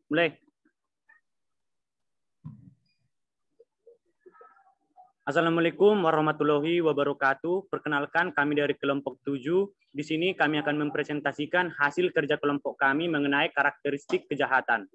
Mulai. Assalamualaikum warahmatullahi wabarakatuh. Perkenalkan, kami dari kelompok 7. Di sini kami akan mempresentasikan hasil kerja kelompok kami mengenai karakteristik kejahatan.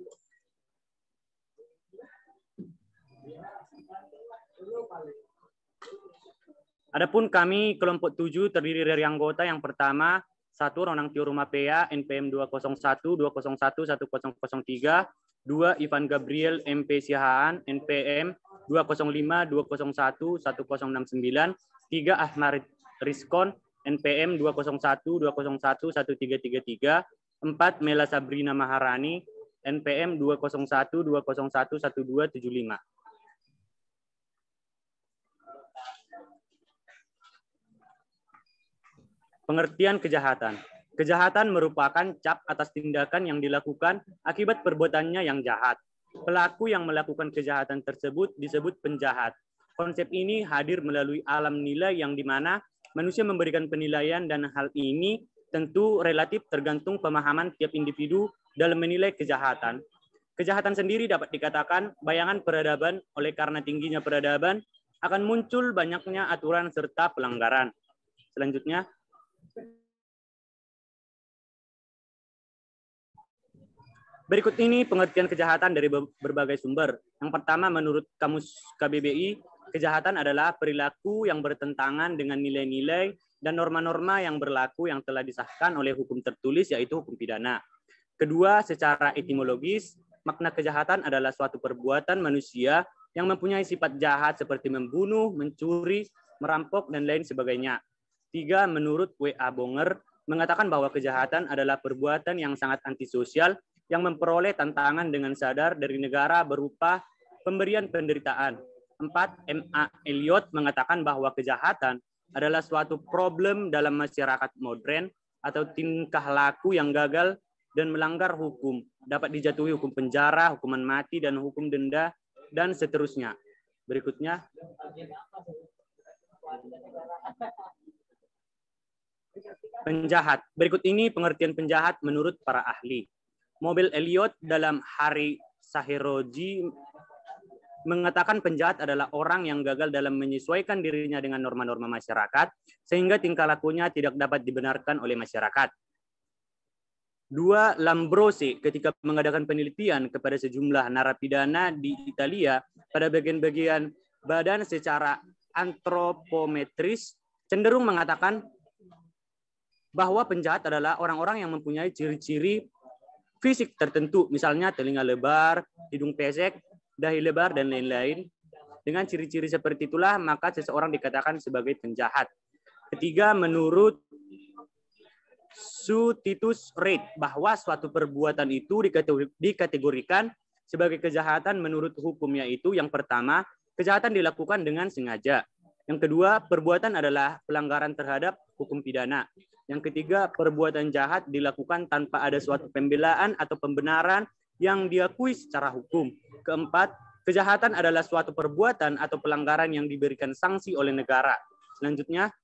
Adapun kami kelompok 7 terdiri dari anggota yang pertama, 1. Ronang Tio Rumapea, NPM 201, 201, 1003, 2. Ivan Gabriel, MP Siahaan, NPM 205, 201, 1069, 3. Ahmad Rizkon, NPM 201, 201, 1333, 4. Mela Sabrina Maharani, NPM 201, 201, 1275. Pengertian kejahatan. Kejahatan merupakan cap atas tindakan yang dilakukan akibat perbuatannya yang jahat. Pelaku yang melakukan kejahatan tersebut disebut penjahat. Konsep ini hadir melalui alam nilai yang dimana manusia memberikan penilaian, dan hal ini tentu relatif tergantung pemahaman tiap individu dalam menilai kejahatan. Kejahatan sendiri dapat dikatakan bayangan peradaban. Oleh karena tingginya peradaban, akan muncul banyaknya aturan serta pelanggaran. Selanjutnya, berikut ini pengertian kejahatan dari berbagai sumber. Yang pertama, menurut Kamus KBBI, kejahatan adalah perilaku yang bertentangan dengan nilai-nilai dan norma-norma yang berlaku yang telah disahkan oleh hukum tertulis, yaitu hukum pidana. Kedua, secara etimologis, makna kejahatan adalah suatu perbuatan manusia yang mempunyai sifat jahat seperti membunuh, mencuri, merampok, dan lain sebagainya. 3. Menurut W.A. Bonger, mengatakan bahwa kejahatan adalah perbuatan yang sangat antisosial yang memperoleh tantangan dengan sadar dari negara berupa pemberian penderitaan. 4. M.A. Eliot mengatakan bahwa kejahatan adalah suatu problem dalam masyarakat modern atau tingkah laku yang gagal dan melanggar hukum, dapat dijatuhi hukum penjara, hukuman mati, dan hukum denda, dan seterusnya. Berikutnya, penjahat. Berikut ini pengertian penjahat menurut para ahli. Mobil Eliot dalam Hari Sahiroji mengatakan penjahat adalah orang yang gagal dalam menyesuaikan dirinya dengan norma-norma masyarakat, sehingga tingkah lakunya tidak dapat dibenarkan oleh masyarakat. 2. Lambrose ketika mengadakan penelitian kepada sejumlah narapidana di Italia pada bagian-bagian badan secara antropometris cenderung mengatakan bahwa penjahat adalah orang-orang yang mempunyai ciri-ciri fisik tertentu, misalnya telinga lebar, hidung pesek, dahi lebar, dan lain-lain. Dengan ciri-ciri seperti itulah maka seseorang dikatakan sebagai penjahat. Ketiga, menurut Su Titus Reid, bahwa suatu perbuatan itu dikategorikan sebagai kejahatan menurut hukum, yaitu yang pertama, kejahatan dilakukan dengan sengaja. Yang kedua, perbuatan adalah pelanggaran terhadap hukum pidana. Yang ketiga, perbuatan jahat dilakukan tanpa ada suatu pembelaan atau pembenaran yang diakui secara hukum. Keempat, kejahatan adalah suatu perbuatan atau pelanggaran yang diberikan sanksi oleh negara. Selanjutnya,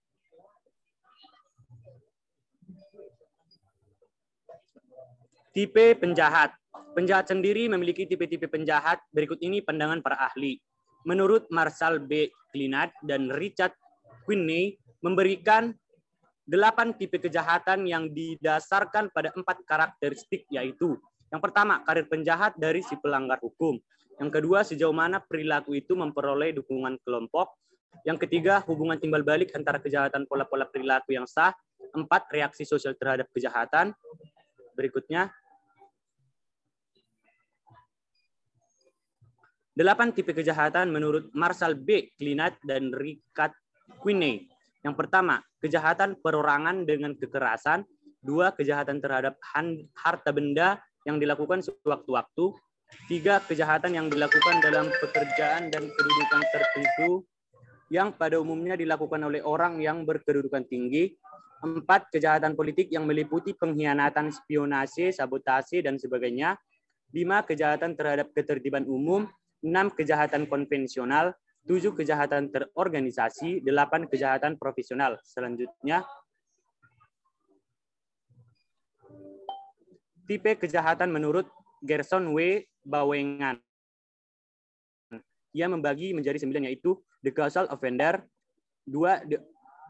tipe penjahat. Penjahat sendiri memiliki tipe-tipe penjahat. Berikut ini pandangan para ahli. Menurut Marshall B. Klinat dan Richard Quinney, memberikan 8 tipe kejahatan yang didasarkan pada 4 karakteristik, yaitu yang pertama, karir penjahat dari si pelanggar hukum. Yang kedua, sejauh mana perilaku itu memperoleh dukungan kelompok. Yang ketiga, hubungan timbal balik antara kejahatan pola-pola perilaku yang sah. 4. Reaksi sosial terhadap kejahatan. Berikutnya, 8 tipe kejahatan menurut Marshall B. Klinat dan Richard Quinney. Yang pertama, kejahatan perorangan dengan kekerasan. 2. Kejahatan terhadap harta benda yang dilakukan sewaktu-waktu. 3. Kejahatan yang dilakukan dalam pekerjaan dan kedudukan tertentu yang pada umumnya dilakukan oleh orang yang berkedudukan tinggi. 4. Kejahatan politik yang meliputi pengkhianatan, spionase, sabotase, dan sebagainya. 5. Kejahatan terhadap ketertiban umum. 6. Kejahatan konvensional. 7. Kejahatan terorganisasi. 8. Kejahatan profesional. Selanjutnya, tipe kejahatan menurut Gerson W. Bawengan. Ia membagi menjadi 9, yaitu the causal offender, 2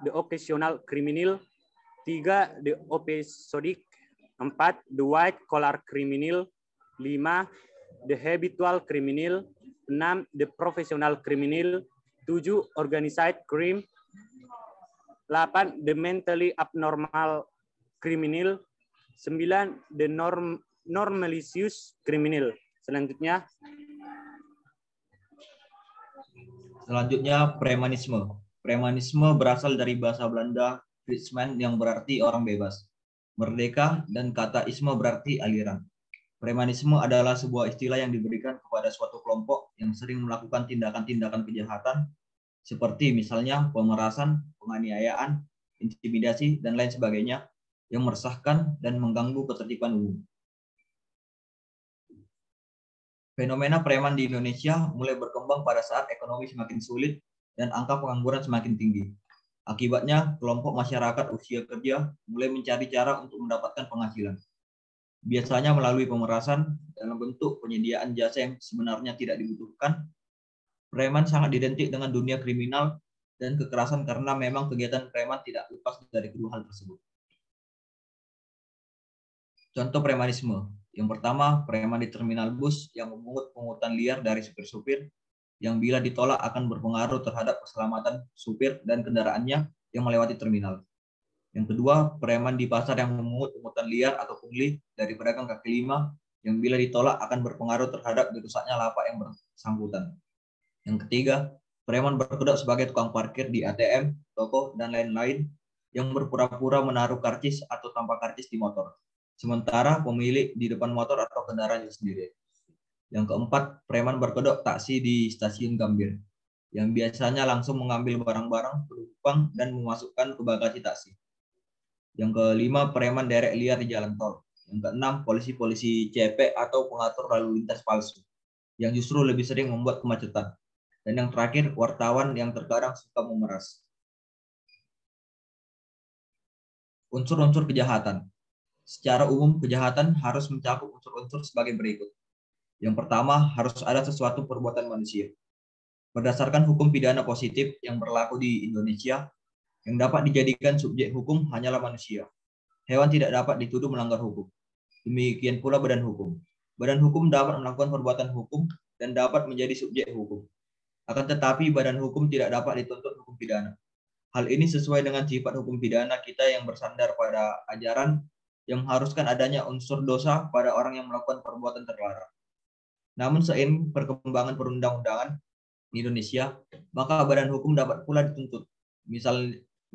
the occasional criminal, 3 the episodic, 4 the white collar criminal, 5 the habitual criminal, 6 the professional criminal, 7 organized crime, 8 the mentally abnormal criminal, 9 the normalisius criminal. Selanjutnya premanisme. Premanisme berasal dari bahasa Belanda Vrijman yang berarti orang bebas, merdeka, dan kata isme berarti aliran. Premanisme adalah sebuah istilah yang diberikan kepada suatu kelompok yang sering melakukan tindakan-tindakan kejahatan seperti misalnya pemerasan, penganiayaan, intimidasi, dan lain sebagainya yang meresahkan dan mengganggu ketertiban umum. Fenomena preman di Indonesia mulai berkembang pada saat ekonomi semakin sulit dan angka pengangguran semakin tinggi. Akibatnya, kelompok masyarakat usia kerja mulai mencari cara untuk mendapatkan penghasilan. Biasanya melalui pemerasan dalam bentuk penyediaan jasa yang sebenarnya tidak dibutuhkan. Preman sangat identik dengan dunia kriminal dan kekerasan karena memang kegiatan preman tidak lepas dari kedua hal tersebut. Contoh premanisme. Yang pertama, preman di terminal bus yang memungut pungutan liar dari supir-supir yang bila ditolak akan berpengaruh terhadap keselamatan supir dan kendaraannya yang melewati terminal. Yang kedua, preman di pasar yang memungut pungutan liar atau pungli dari pedagang kaki lima yang bila ditolak akan berpengaruh terhadap dirusaknya lapak yang bersangkutan. Yang ketiga, preman berkedok sebagai tukang parkir di ATM, toko, dan lain-lain yang berpura-pura menaruh karcis atau tanpa karcis di motor. Sementara pemilik di depan motor atau kendaraannya sendiri. Yang keempat, preman berkedok taksi di stasiun Gambir, yang biasanya langsung mengambil barang-barang penumpang dan memasukkan ke bagasi taksi. Yang kelima, preman derek liar di jalan tol. Yang keenam, polisi-polisi CP atau pengatur lalu lintas palsu, yang justru lebih sering membuat kemacetan. Dan yang terakhir, wartawan yang terkadang suka memeras. Unsur-unsur kejahatan. Secara umum, kejahatan harus mencakup unsur-unsur sebagai berikut. Yang pertama, harus ada sesuatu perbuatan manusia. Berdasarkan hukum pidana positif yang berlaku di Indonesia, yang dapat dijadikan subjek hukum hanyalah manusia. Hewan tidak dapat dituduh melanggar hukum. Demikian pula badan hukum. Badan hukum dapat melakukan perbuatan hukum dan dapat menjadi subjek hukum. Akan tetapi, badan hukum tidak dapat dituntut hukum pidana. Hal ini sesuai dengan sifat hukum pidana kita yang bersandar pada ajaran yang mengharuskan adanya unsur dosa pada orang yang melakukan perbuatan terlarang. Namun seiring perkembangan perundang-undangan di Indonesia, maka badan hukum dapat pula dituntut.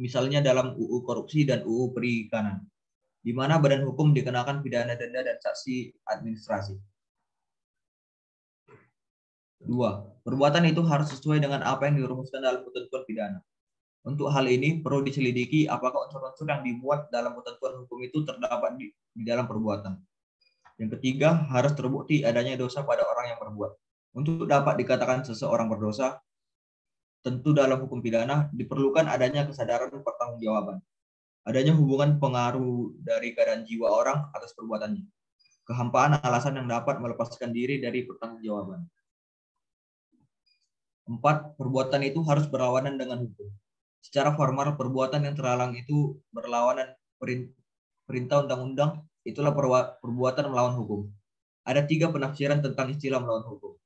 Misalnya dalam UU Korupsi dan UU Perikanan, di mana badan hukum dikenakan pidana denda dan sanksi administrasi. 2. Perbuatan itu harus sesuai dengan apa yang dirumuskan dalam ketentuan pidana. Untuk hal ini perlu diselidiki apakah unsur-unsur yang dimuat dalam ketentuan hukum itu terdapat di dalam perbuatan. Yang ketiga, harus terbukti adanya dosa pada orang yang berbuat. Untuk dapat dikatakan seseorang berdosa, tentu dalam hukum pidana diperlukan adanya kesadaran pertanggungjawaban. Adanya hubungan pengaruh dari keadaan jiwa orang atas perbuatannya. Kehampaan alasan yang dapat melepaskan diri dari pertanggungjawaban. 4. Perbuatan itu harus berlawanan dengan hukum. Secara formal, perbuatan yang terlarang itu berlawanan perintah undang-undang, itulah perbuatan melawan hukum. Ada 3 penafsiran tentang istilah melawan hukum.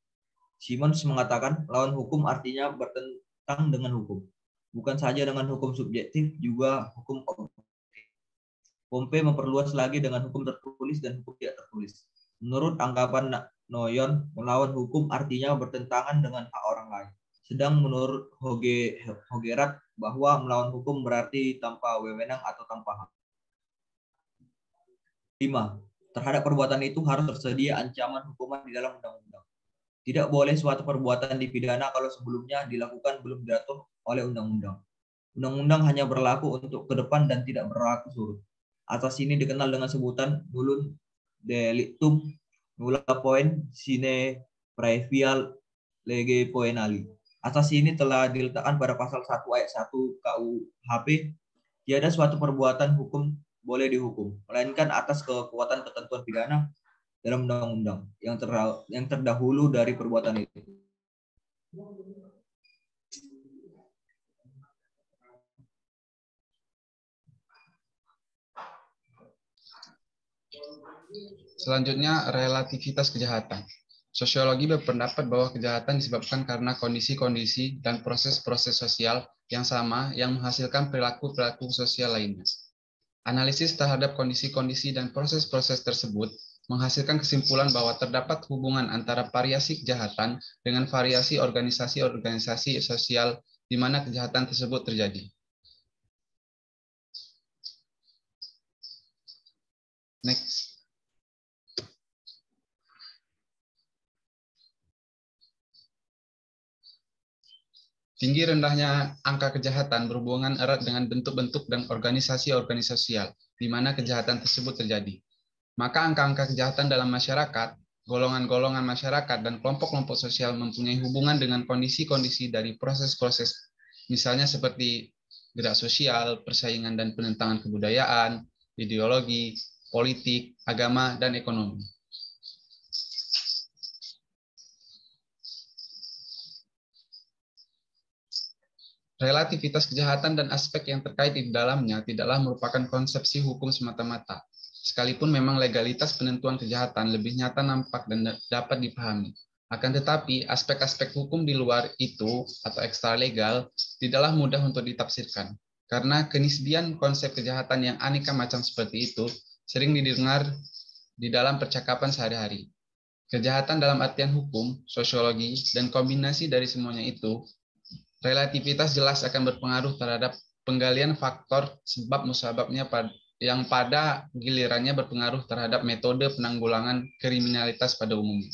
Simmons mengatakan melawan hukum artinya bertentang dengan hukum. Bukan saja dengan hukum subjektif, juga hukum objektif. Pompe memperluas lagi dengan hukum tertulis dan hukum tidak tertulis. Menurut anggapan Noyon, melawan hukum artinya bertentangan dengan hak orang lain. Sedang menurut Hogerat bahwa melawan hukum berarti tanpa wewenang atau tanpa hak. 5. Terhadap perbuatan itu harus tersedia ancaman hukuman di dalam undang-undang. Tidak boleh suatu perbuatan dipidana kalau sebelumnya dilakukan belum diatur oleh undang-undang. Undang-undang hanya berlaku untuk ke depan dan tidak berlaku surut. Atas ini dikenal dengan sebutan nullum delictum nulla poen sine praevia lege poenali. Asas ini telah diletakkan pada pasal 1 ayat 1 KUHP. Tiada suatu perbuatan hukum boleh dihukum, melainkan atas kekuatan ketentuan pidana dalam undang-undang yang terdahulu dari perbuatan itu. Selanjutnya, relativitas kejahatan. Sosiologi berpendapat bahwa kejahatan disebabkan karena kondisi-kondisi dan proses-proses sosial yang sama yang menghasilkan perilaku-perilaku sosial lainnya. Analisis terhadap kondisi-kondisi dan proses-proses tersebut menghasilkan kesimpulan bahwa terdapat hubungan antara variasi kejahatan dengan variasi organisasi-organisasi sosial di mana kejahatan tersebut terjadi. Next. Tinggi rendahnya angka kejahatan berhubungan erat dengan bentuk-bentuk dan organisasi-organisasi sosial di mana kejahatan tersebut terjadi. Maka angka-angka kejahatan dalam masyarakat, golongan-golongan masyarakat, dan kelompok-kelompok sosial mempunyai hubungan dengan kondisi-kondisi dari proses-proses, misalnya seperti gerak sosial, persaingan dan penentangan kebudayaan, ideologi, politik, agama, dan ekonomi. Relativitas kejahatan dan aspek yang terkait di dalamnya tidaklah merupakan konsepsi hukum semata-mata. Sekalipun memang legalitas penentuan kejahatan lebih nyata nampak dan dapat dipahami. Akan tetapi, aspek-aspek hukum di luar itu atau ekstra legal tidaklah mudah untuk ditafsirkan. Karena kenisbian konsep kejahatan yang aneka macam seperti itu sering didengar di dalam percakapan sehari-hari. Kejahatan dalam artian hukum, sosiologi, dan kombinasi dari semuanya itu, relativitas jelas akan berpengaruh terhadap penggalian faktor sebab musababnya yang pada gilirannya berpengaruh terhadap metode penanggulangan kriminalitas pada umumnya.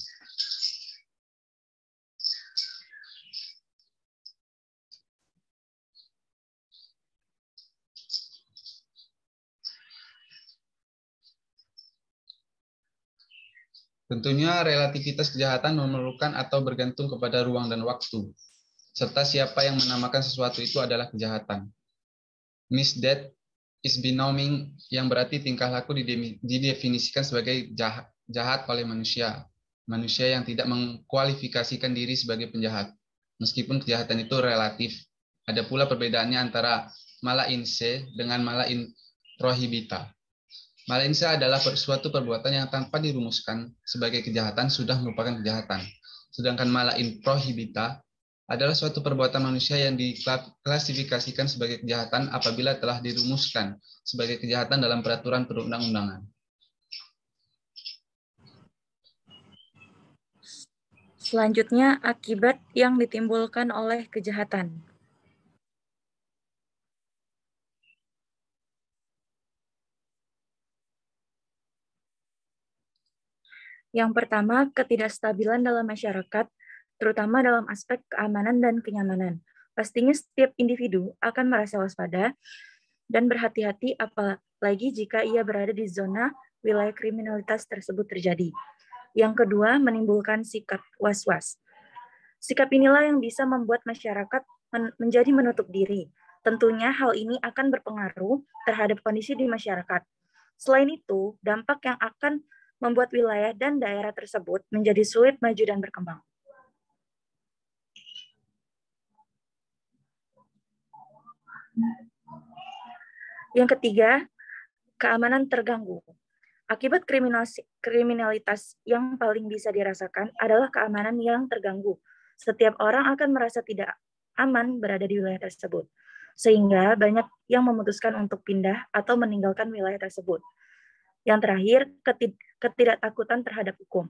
Tentunya relativitas kejahatan memerlukan atau bergantung kepada ruang dan waktu, serta siapa yang menamakan sesuatu itu adalah kejahatan. Misdeed is benaming yang berarti tingkah laku didefinisikan sebagai jahat oleh manusia yang tidak mengkualifikasikan diri sebagai penjahat. Meskipun kejahatan itu relatif, ada pula perbedaannya antara mala in se dengan mala in prohibita. Mala in se adalah suatu perbuatan yang tanpa dirumuskan sebagai kejahatan sudah merupakan kejahatan. Sedangkan mala in prohibita adalah suatu perbuatan manusia yang diklasifikasikan sebagai kejahatan apabila telah dirumuskan sebagai kejahatan dalam peraturan perundang-undangan. Selanjutnya, akibat yang ditimbulkan oleh kejahatan. Yang pertama, ketidakstabilan dalam masyarakat, terutama dalam aspek keamanan dan kenyamanan. Pastinya setiap individu akan merasa waspada dan berhati-hati apalagi jika ia berada di zona wilayah kriminalitas tersebut terjadi. Yang kedua, menimbulkan sikap was-was. Sikap inilah yang bisa membuat masyarakat menjadi menutup diri. Tentunya hal ini akan berpengaruh terhadap kondisi di masyarakat. Selain itu, dampak yang akan membuat wilayah dan daerah tersebut menjadi sulit maju dan berkembang. Yang ketiga, keamanan terganggu. Akibat kriminalitas yang paling bisa dirasakan adalah keamanan yang terganggu. Setiap orang akan merasa tidak aman berada di wilayah tersebut, sehingga banyak yang memutuskan untuk pindah atau meninggalkan wilayah tersebut. Yang terakhir, ketidaktakutan terhadap hukum.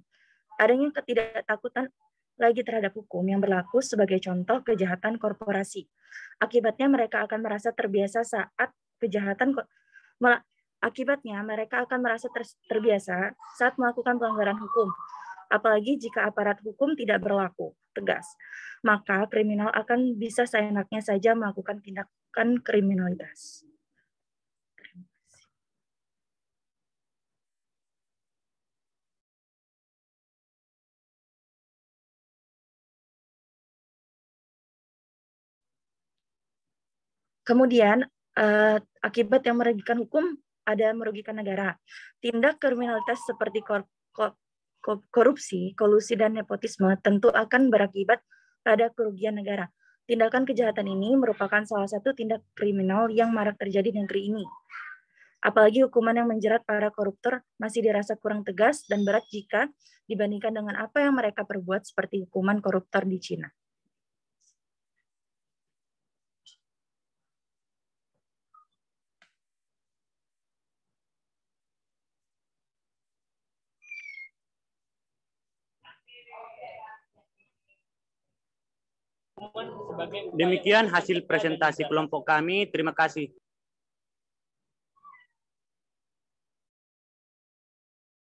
Adanya ketidaktakutan lagi terhadap hukum yang berlaku sebagai contoh kejahatan korporasi. Akibatnya mereka akan merasa terbiasa saat melakukan pelanggaran hukum. Apalagi jika aparat hukum tidak berlaku tegas, maka kriminal akan bisa seenaknya saja melakukan tindakan kriminalitas. Kemudian, akibat yang merugikan hukum ada merugikan negara. Tindak kriminalitas seperti korupsi, kolusi, dan nepotisme tentu akan berakibat pada kerugian negara. Tindakan kejahatan ini merupakan salah satu tindak kriminal yang marak terjadi di negeri ini. Apalagi hukuman yang menjerat para koruptor masih dirasa kurang tegas dan berat jika dibandingkan dengan apa yang mereka perbuat seperti hukuman koruptor di Cina. Demikian hasil presentasi kelompok kami. Terima kasih.